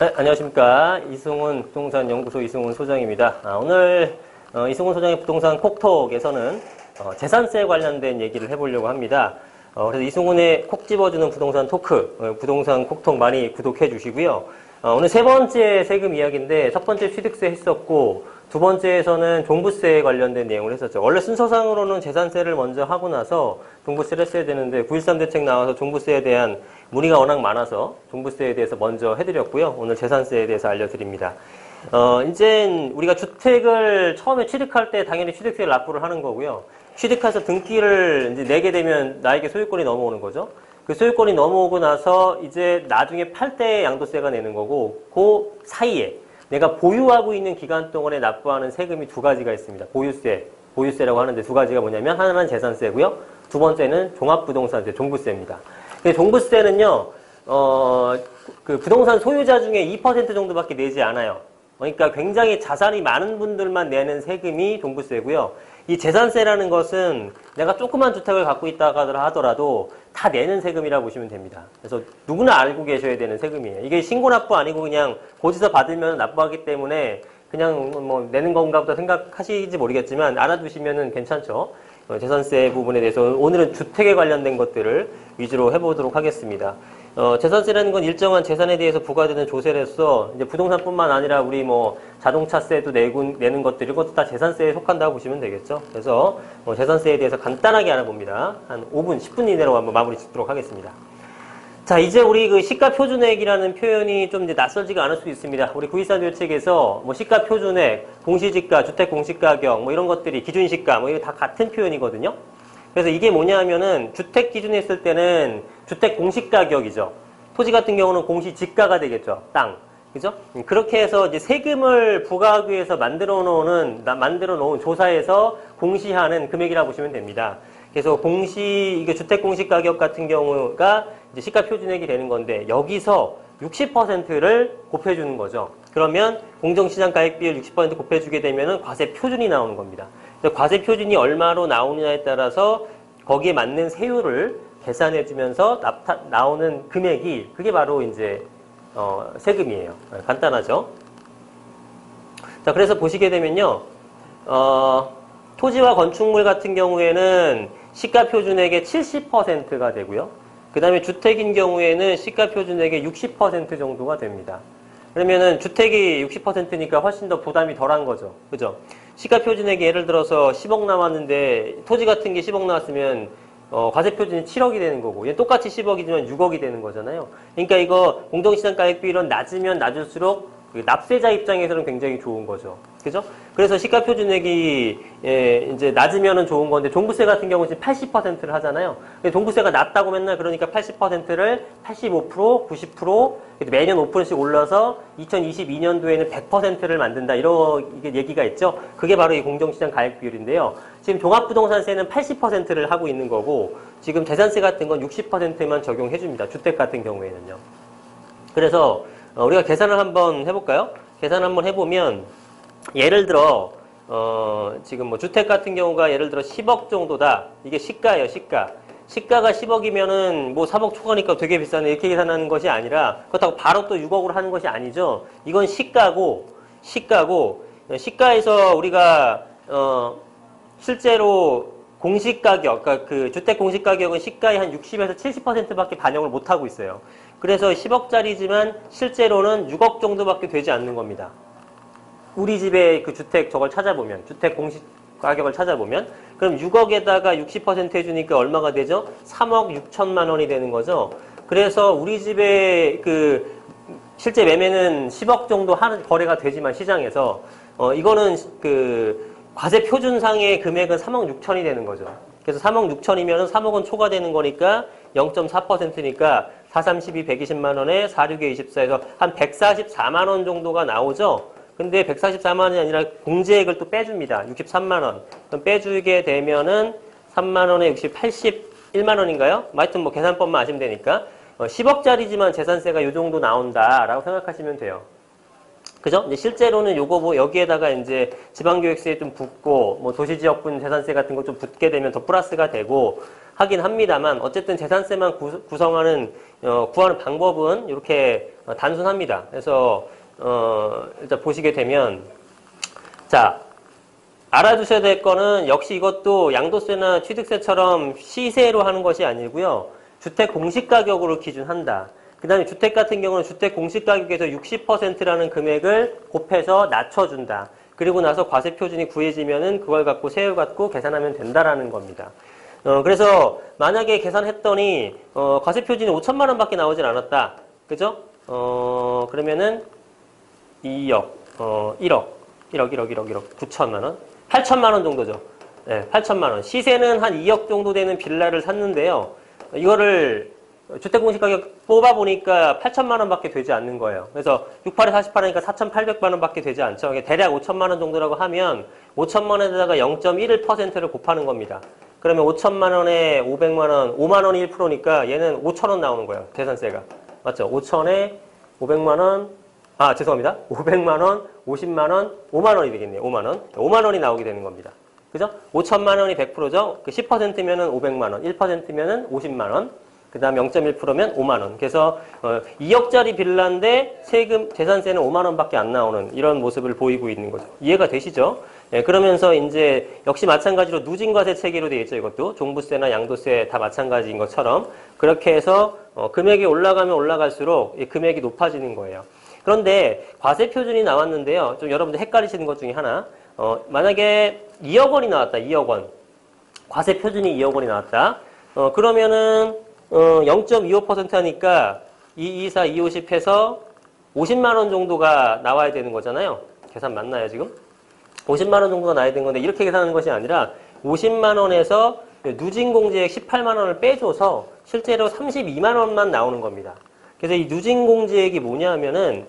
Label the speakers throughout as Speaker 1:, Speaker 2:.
Speaker 1: 네, 안녕하십니까. 이승훈 부동산 연구소 이승훈 소장입니다. 오늘 이승훈 소장의 부동산 콕톡에서는 재산세 관련된 얘기를 해보려고 합니다. 그래서 이승훈의 콕 집어주는 부동산 토크, 부동산 콕톡 많이 구독해 주시고요. 오늘 세 번째 세금 이야기인데 첫 번째 취득세 했었고 두 번째에서는 종부세 관련된 내용을 했었죠. 원래 순서상으로는 재산세를 먼저 하고 나서 종부세를 했어야 되는데 9.13 대책 나와서 종부세에 대한 문의가 워낙 많아서 종부세에 대해서 먼저 해드렸고요. 오늘 재산세에 대해서 알려드립니다. 이제 우리가 주택을 처음에 취득할 때 당연히 취득세를 납부를 하는 거고요. 취득해서 등기를 이제 내게 되면 나에게 소유권이 넘어오는 거죠. 그 소유권이 넘어오고 나서 이제 나중에 팔 때 양도세가 내는 거고, 그 사이에 내가 보유하고 있는 기간 동안에 납부하는 세금이 두 가지가 있습니다. 보유세라고 하는데 두 가지가 뭐냐면 하나는 재산세고요. 두 번째는 종합부동산세, 종부세입니다. 근데 종부세는요, 그 부동산 소유자 중에 2% 정도밖에 내지 않아요. 그러니까 굉장히 자산이 많은 분들만 내는 세금이 종부세고요. 이 재산세라는 것은 내가 조그만 주택을 갖고 있다가 하더라도 다 내는 세금이라고 보시면 됩니다. 그래서 누구나 알고 계셔야 되는 세금이에요. 이게 신고납부 아니고 그냥 고지서 받으면 납부하기 때문에 그냥 뭐 내는 건가 보다 생각하시지 모르겠지만 알아두시면 괜찮죠. 재산세 부분에 대해서 오늘은 주택에 관련된 것들을 위주로 해보도록 하겠습니다. 재산세라는 건 일정한 재산에 대해서 부과되는 조세로서 이제 부동산뿐만 아니라 우리 뭐 자동차세도 내는 것들 이것도 다 재산세에 속한다고 보시면 되겠죠. 그래서 재산세에 대해서 간단하게 알아봅니다. 한 5분, 10분 이내로 한번 마무리 짓도록 하겠습니다. 자, 이제 우리 그 시가표준액이라는 표현이 좀 이제 낯설지가 않을 수 있습니다. 우리 9.13 대책에서 뭐 시가표준액, 공시지가, 주택 공시가격 뭐 이런 것들이 기준시가 뭐 이거 다 같은 표현이거든요. 그래서 이게 뭐냐 하면은 주택 기준에 있을 때는 주택 공시가격이죠. 토지 같은 경우는 공시지가가 되겠죠. 땅. 그죠? 그렇게 해서 이제 세금을 부과하기 위해서 만들어 놓은 조사에서 공시하는 금액이라고 보시면 됩니다. 그래서 이게 주택 공시가격 같은 경우가 이제 시가표준액이 되는 건데 여기서 60%를 곱해주는 거죠. 그러면 공정시장가액비율 60% 곱해주게 되면은 과세표준이 나오는 겁니다. 과세표준이 얼마로 나오느냐에 따라서 거기에 맞는 세율을 계산해주면서 나오는 금액이 그게 바로 이제 세금이에요. 간단하죠. 자, 그래서 보시게 되면요, 토지와 건축물 같은 경우에는 시가표준액의 70%가 되고요. 그 다음에 주택인 경우에는 시가표준액의 60% 정도가 됩니다. 그러면은 주택이 60%니까 훨씬 더 부담이 덜한 거죠. 그죠? 시가표준액이 예를 들어서 10억 나왔는데 토지 같은 게 10억 나왔으면 과세표준이 7억이 되는 거고 얘 똑같이 10억이지만 6억이 되는 거잖아요. 그러니까 이거 공정시장가액비율은 낮으면 낮을수록 납세자 입장에서는 굉장히 좋은 거죠. 그죠? 그래서 시가표준액이 이제 낮으면은 좋은 건데 종부세 같은 경우는 지금 80%를 하잖아요. 종부세가 낮다고 맨날 그러니까 80%를 85%, 90% 매년 5%씩 올라서 2022년도에는 100%를 만든다. 이런 얘기가 있죠. 그게 바로 이 공정시장 가액비율인데요. 지금 종합부동산세는 80%를 하고 있는 거고 지금 재산세 같은 건 60%만 적용해 줍니다. 주택 같은 경우에는요. 그래서 우리가 계산을 한번 해볼까요? 계산 한번 해보면 예를 들어 지금 뭐 주택 같은 경우가 예를 들어 10억 정도다. 이게 시가예요, 시가. 시가가 10억이면은 뭐 3억 초과니까 되게 비싸네 이렇게 계산하는 것이 아니라 그렇다고 바로 또 6억으로 하는 것이 아니죠. 이건 시가고 시가에서 우리가 실제로 공시가격, 그러니까 그 주택 공시가격은 시가의 한 60에서 70%밖에 반영을 못 하고 있어요. 그래서 10억짜리지만 실제로는 6억 정도밖에 되지 않는 겁니다. 우리 집에 그 주택 저걸 찾아보면, 주택 공시 가격을 찾아보면, 그럼 6억에다가 60% 해주니까 얼마가 되죠? 3억 6천만 원이 되는 거죠. 그래서 우리 집에 그 실제 매매는 10억 정도 하는 거래가 되지만 시장에서 이거는 그 과세 표준상의 금액은 3억 6천이 되는 거죠. 그래서 3억 6천이면 3억은 초과되는 거니까 0.4%니까 4, 32, 120만 원에 4, 6에 24에서 한 144만 원 정도가 나오죠. 근데 144만 원이 아니라 공제액을 또 빼줍니다. 63만 원. 그럼 빼주게 되면은 3만 원에 60, 81만 원인가요? 하여튼 뭐 계산법만 아시면 되니까 10억짜리지만 재산세가 이 정도 나온다라고 생각하시면 돼요. 그죠? 이제 실제로는 요거 뭐 여기에다가 이제 지방교육세 좀 붙고 뭐 도시지역분 재산세 같은 거 좀 붙게 되면 더 플러스가 되고 하긴 합니다만 어쨌든 재산세만 구성하는 구하는 방법은 이렇게 단순합니다. 그래서 일단 보시게 되면 자, 알아두셔야 될 거는 역시 이것도 양도세나 취득세처럼 시세로 하는 것이 아니고요. 주택 공시가격으로 기준한다. 그 다음에 주택 같은 경우는 주택 공시가격에서 60%라는 금액을 곱해서 낮춰준다. 그리고 나서 과세표준이 구해지면은 그걸 갖고 세율 갖고 계산하면 된다라는 겁니다. 그래서 만약에 계산했더니 과세표준이 5천만 원밖에 나오질 않았다. 그죠? 그러면은 2억, 1억, 9천만 원, 8천만 원 정도죠. 네, 8천만 원. 시세는 한 2억 정도 되는 빌라를 샀는데요. 이거를 주택공시가격 뽑아보니까 8천만 원밖에 되지 않는 거예요. 그래서 68에 48하니까 4,800만 원밖에 되지 않죠. 대략 5천만 원 정도라고 하면 5천만 원에다가 0.11%를 곱하는 겁니다. 그러면 5천만 원에 500만 원, 5만 원이 1%니까 얘는 5천 원 나오는 거예요. 재산세가. 맞죠? 5천에 500만 원, 죄송합니다. 500만 원, 50만 원, 5만 원이 되겠네요. 5만 원. 5만 원이 나오게 되는 겁니다. 그죠? 5천만 원이 100%죠? 그 10%면은 500만 원, 1%면은 50만 원, 그 다음 0.1%면 5만 원. 그래서 2억짜리 빌라인데 세금, 재산세는 5만 원밖에 안 나오는 이런 모습을 보이고 있는 거죠. 이해가 되시죠? 예, 그러면서 이제 역시 마찬가지로 누진과세 체계로 되어 있죠. 이것도 종부세나 양도세 다 마찬가지인 것처럼 그렇게 해서 금액이 올라가면 올라갈수록 이 금액이 높아지는 거예요. 그런데 과세 표준이 나왔는데요. 좀 여러분들 헷갈리시는 것 중에 하나. 만약에 2억 원이 나왔다. 2억 원. 과세 표준이 2억 원이 나왔다. 그러면은 0.25% 하니까 2, 2, 4, 2, 50 해서 50만 원 정도가 나와야 되는 거잖아요. 계산 맞나요, 지금? 50만 원 정도가 나와야 되는 건데 이렇게 계산하는 것이 아니라 50만 원에서 누진공제액 18만 원을 빼줘서 실제로 32만 원만 나오는 겁니다. 그래서 이 누진공제액이 뭐냐 하면은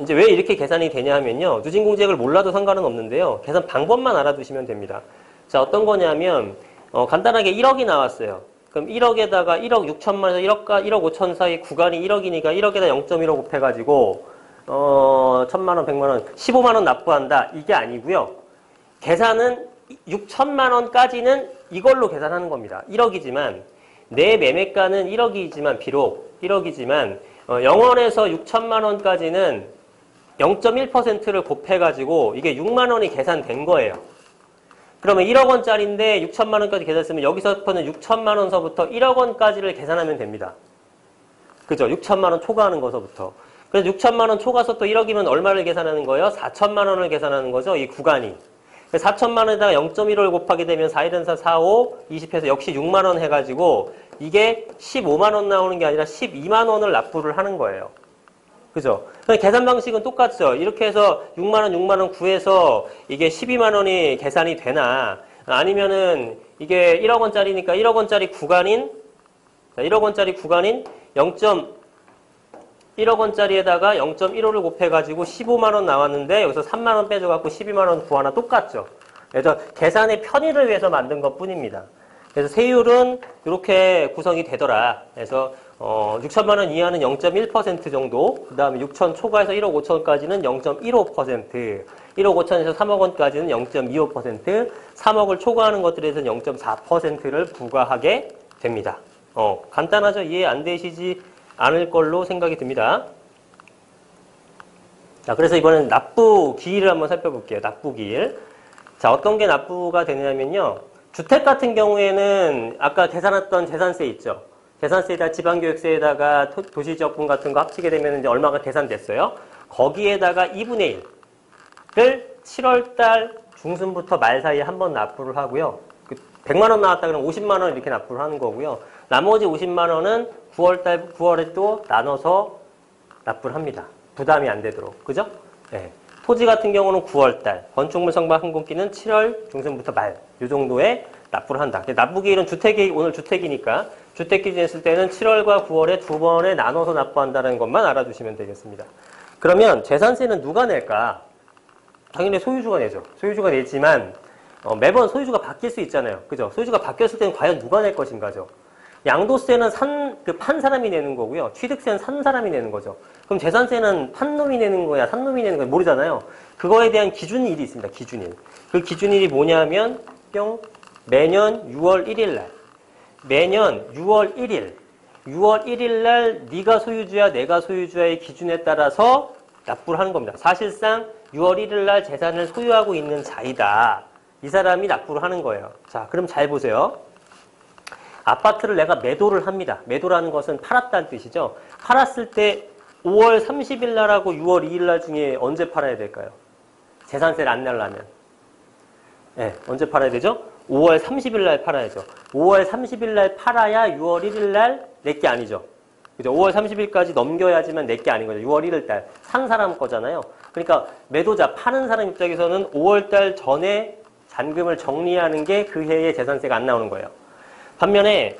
Speaker 1: 이제 왜 이렇게 계산이 되냐 하면요. 누진공제액을 몰라도 상관은 없는데요. 계산 방법만 알아두시면 됩니다. 자, 어떤 거냐면 간단하게 1억이 나왔어요. 그럼 1억에다가 1억 6천만 원에서 1억과 1억 5천 사이 구간이 1억이니까 1억에다 0.15 곱해가지고 1천만 원, 100만 원, 15만 원 납부한다. 이게 아니고요. 계산은 6천만 원까지는 이걸로 계산하는 겁니다. 1억이지만 내 매매가는 1억이지만 비록 1억이지만 0원에서 6천만 원까지는 0.1%를 곱해가지고 이게 6만 원이 계산된 거예요. 그러면 1억 원짜리인데 6천만 원까지 계산했으면 여기서부터는 6천만 원서부터 1억 원까지를 계산하면 됩니다. 그죠? 6천만 원 초과하는 거서부터. 그래서 6천만 원 초과서 또 1억이면 얼마를 계산하는 거예요? 4천만 원을 계산하는 거죠. 이 구간이. 4천만 원에다가 0.15를 곱하게 되면 4, 1은 4, 4, 5, 20해서 역시 6만 원 해가지고 이게 15만 원 나오는 게 아니라 12만 원을 납부를 하는 거예요. 그죠? 계산 방식은 똑같죠. 이렇게 해서 6만 원, 6만 원 구해서 이게 12만 원이 계산이 되나 아니면은 이게 1억 원짜리니까 1억 원짜리 구간인 1억 원짜리 구간인 1억 원짜리에다가 0.15를 곱해가지고 15만 원 나왔는데 여기서 3만 원 빼줘갖고 12만 원 구하나 똑같죠. 그래서 계산의 편의를 위해서 만든 것 뿐입니다. 그래서 세율은 이렇게 구성이 되더라. 그래서 6천만 원 이하는 0.1% 정도, 그 다음에 6천 초과해서 1억 5천까지는 0.15%, 1억 5천에서 3억 원까지는 0.25%, 3억을 초과하는 것들에서는 0.4%를 부과하게 됩니다. 간단하죠? 이해 안 되시지 않을 걸로 생각이 듭니다. 자, 그래서 이번엔 납부 기일을 한번 살펴볼게요. 납부 기일. 자, 어떤 게 납부가 되냐면요. 주택 같은 경우에는 아까 계산했던 재산세 있죠. 재산세에다 지방교육세에다가 도시지역분 같은 거 합치게 되면 이제 얼마가 계산됐어요. 거기에다가 2분의 1을 7월달 중순부터 말 사이에 한번 납부를 하고요. 100만 원 나왔다 그러면 50만 원 이렇게 납부를 하는 거고요. 나머지 50만 원은 9월에 또 나눠서 납부를 합니다. 부담이 안 되도록. 그죠? 네. 토지 같은 경우는 9월달, 건축물 성반 항공기는 7월 중순부터 말, 이 정도에 납부를 한다. 납부기일은 오늘 주택이니까 주택 기준 했을 때는 7월과 9월에 두 번에 나눠서 납부한다는 것만 알아두시면 되겠습니다. 그러면 재산세는 누가 낼까? 당연히 소유주가 내죠. 소유주가 내지만 매번 소유주가 바뀔 수 있잖아요. 그죠? 소유주가 바뀌었을 때는 과연 누가 낼 것인가죠? 양도세는 판 사람이 내는 거고요. 취득세는 산 사람이 내는 거죠. 그럼 재산세는 판 놈이 내는 거야, 산 놈이 내는 거야 모르잖아요. 그거에 대한 기준일이 있습니다. 기준일. 그 기준일이 뭐냐면 매년 6월 1일 날. 매년 6월 1일. 6월 1일 날 네가 소유주야 내가 소유주야의 기준에 따라서 납부를 하는 겁니다. 사실상 6월 1일 날 재산을 소유하고 있는 자이다. 이 사람이 납부를 하는 거예요. 자, 그럼 잘 보세요. 아파트를 내가 매도를 합니다. 매도라는 것은 팔았다는 뜻이죠. 팔았을 때 5월 30일 날하고 6월 2일 날 중에 언제 팔아야 될까요? 재산세를 안 내려면. 네, 언제 팔아야 되죠? 5월 30일 날 팔아야죠. 5월 30일 날 팔아야 6월 1일 날 내게 아니죠. 그죠? 5월 30일까지 넘겨야지만 내게 아닌 거죠. 6월 1일 달 산 사람 거잖아요. 그러니까 매도자, 파는 사람 입장에서는 5월 달 전에 잔금을 정리하는 게 그 해에 재산세가 안 나오는 거예요. 반면에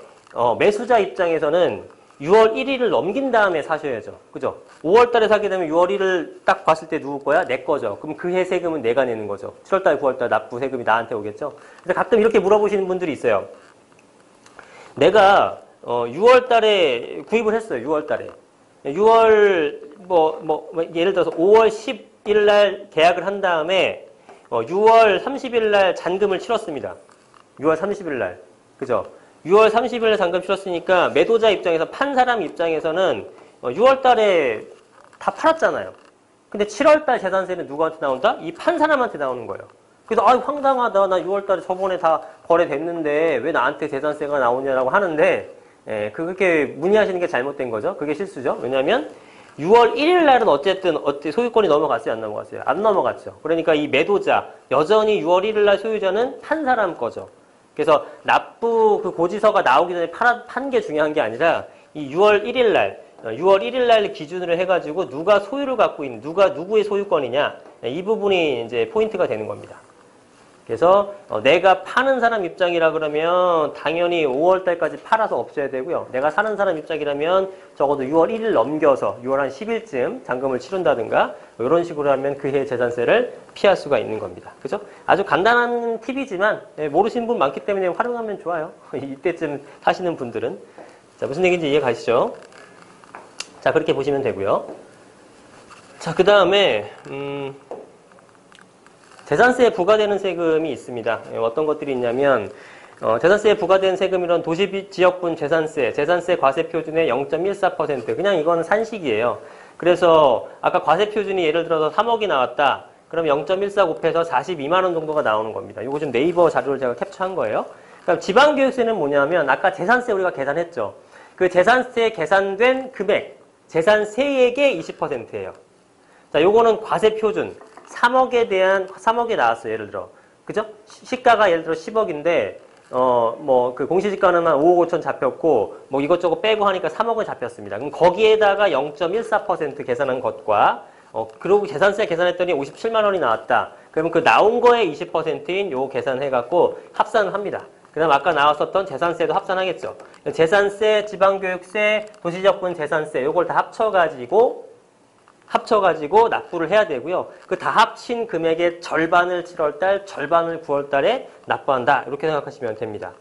Speaker 1: 매수자 입장에서는 6월 1일을 넘긴 다음에 사셔야죠. 그죠? 5월 달에 사게 되면 6월 1일 딱 봤을 때 누구 거야? 내 거죠. 그럼 그 해 세금은 내가 내는 거죠. 7월 달, 9월 달 납부 세금이 나한테 오겠죠. 그래서 가끔 이렇게 물어보시는 분들이 있어요. 내가 6월 달에 구입을 했어요. 6월 달에. 6월 예를 들어서 5월 10일 날 계약을 한 다음에 6월 30일 날 잔금을 치렀습니다. 6월 30일 날. 그죠? 6월 30일 날 잔금 치렀으니까 매도자 입장에서 판 사람 입장에서는 6월 달에 다 팔았잖아요. 근데 7월 달 재산세는 누구한테 나온다? 이 판 사람한테 나오는 거예요. 그래서 황당하다. 나 6월 달에 저번에 다 거래됐는데 왜 나한테 재산세가 나오냐라고 하는데 그렇게 문의하시는 게 잘못된 거죠. 그게 실수죠. 왜냐하면 6월 1일 날은 어쨌든 소유권이 넘어갔어요? 안 넘어갔어요? 안 넘어갔죠. 그러니까 이 매도자, 여전히 6월 1일 날 소유자는 판 사람 거죠. 그래서 납부 그 고지서가 나오기 전에 판 게 중요한 게 아니라 이 6월 1일 날 기준으로 해가지고 누가 소유를 갖고 있는, 누구의 소유권이냐, 이 부분이 이제 포인트가 되는 겁니다. 그래서 내가 파는 사람 입장이라 그러면 당연히 5월 달까지 팔아서 없애야 되고요. 내가 사는 사람 입장이라면 적어도 6월 1일 넘겨서 6월 한 10일쯤 잔금을 치른다든가 이런 식으로 하면 그 해 재산세를 피할 수가 있는 겁니다. 그죠? 아주 간단한 팁이지만 모르시는 분 많기 때문에 활용하면 좋아요. 이때쯤 사시는 분들은. 자, 무슨 얘기인지 이해 가시죠? 자, 그렇게 보시면 되고요. 자, 그 다음에 재산세에 부과되는 세금이 있습니다. 어떤 것들이 있냐면 재산세에 부과된 세금이란 도시지역분 재산세 과세표준의 0.14%. 그냥 이건 산식이에요. 그래서 아까 과세표준이 예를 들어서 3억이 나왔다. 그럼 0.14 곱해서 42만 원 정도가 나오는 겁니다. 이거 좀 네이버 자료를 제가 캡처한 거예요. 그럼 지방교육세는 뭐냐면 아까 재산세 우리가 계산했죠. 그 재산세에 계산된 금액, 재산세액의 20%예요. 자, 요거는 과세표준. 3억이 나왔어요. 예를 들어. 그죠? 시가가 예를 들어 10억인데, 그 공시지가는 한 5억 5천 잡혔고, 이것저것 빼고 하니까 3억을 잡혔습니다. 그럼 거기에다가 0.14% 계산한 것과, 그리고 재산세 계산했더니 57만 원이 나왔다. 그러면 그 나온 거에 20%인 요 계산해갖고 합산을 합니다. 그 다음 아까 나왔었던 재산세도 합산하겠죠. 재산세, 지방교육세, 도시지역분 재산세, 요걸 다 합쳐가지고 납부를 해야 되고요. 그 다 합친 금액의 절반을 7월달, 절반을 9월달에 납부한다. 이렇게 생각하시면 됩니다.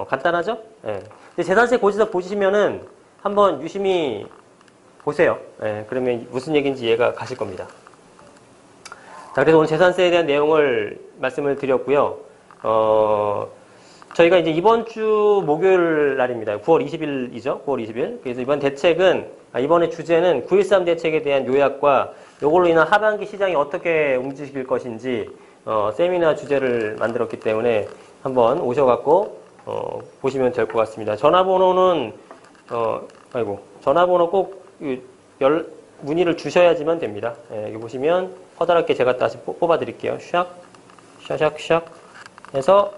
Speaker 1: 간단하죠? 예. 재산세 고지서 보시면은 한번 유심히 보세요. 예. 그러면 무슨 얘기인지 이해가 가실 겁니다. 자, 그래서 오늘 재산세에 대한 내용을 말씀을 드렸고요. 저희가 이제 이번 주 목요일 날입니다. 9월 20일이죠. 9월 20일. 그래서 이번에 주제는 9.13 대책에 대한 요약과 이걸로 인한 하반기 시장이 어떻게 움직일 것인지 세미나 주제를 만들었기 때문에 한번 오셔갖고 보시면 될 것 같습니다. 전화번호는 전화번호 꼭 문의를 주셔야지만 됩니다. 예, 여기 보시면 커다랗게 제가 다시 뽑아드릴게요. 샥 해서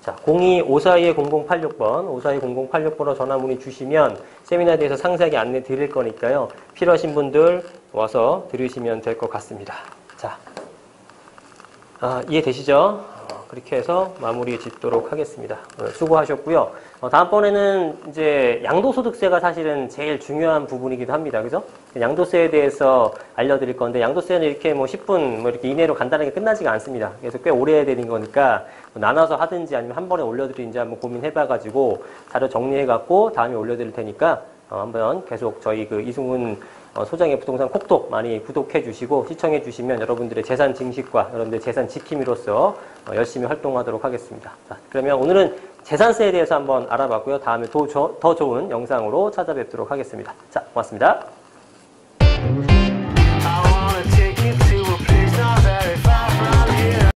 Speaker 1: 자, 02-542-0086번, 542-0086번으로 전화 문의 주시면 세미나에 대해서 상세하게 안내 드릴 거니까요. 필요하신 분들 와서 들으시면 될 것 같습니다. 자, 이해되시죠? 그렇게 해서 마무리 짓도록 하겠습니다. 수고하셨고요. 다음번에는 이제 양도소득세가 사실은 제일 중요한 부분이기도 합니다. 그죠? 양도세에 대해서 알려드릴 건데, 양도세는 이렇게 10분 이렇게 이내로 간단하게 끝나지가 않습니다. 그래서 꽤 오래 해야 되는 거니까, 나눠서 하든지 아니면 한 번에 올려드리는지 한번 고민해봐가지고, 자료 정리해갖고 다음에 올려드릴 테니까, 한번 계속 저희 이승훈 소장의 부동산 콕톡 많이 구독해 주시고 시청해 주시면 여러분들의 재산 증식과 여러분들의 재산 지킴이로서 열심히 활동하도록 하겠습니다. 자, 그러면 오늘은 재산세에 대해서 한번 알아봤고요. 다음에 더 좋은 영상으로 찾아뵙도록 하겠습니다. 자, 고맙습니다.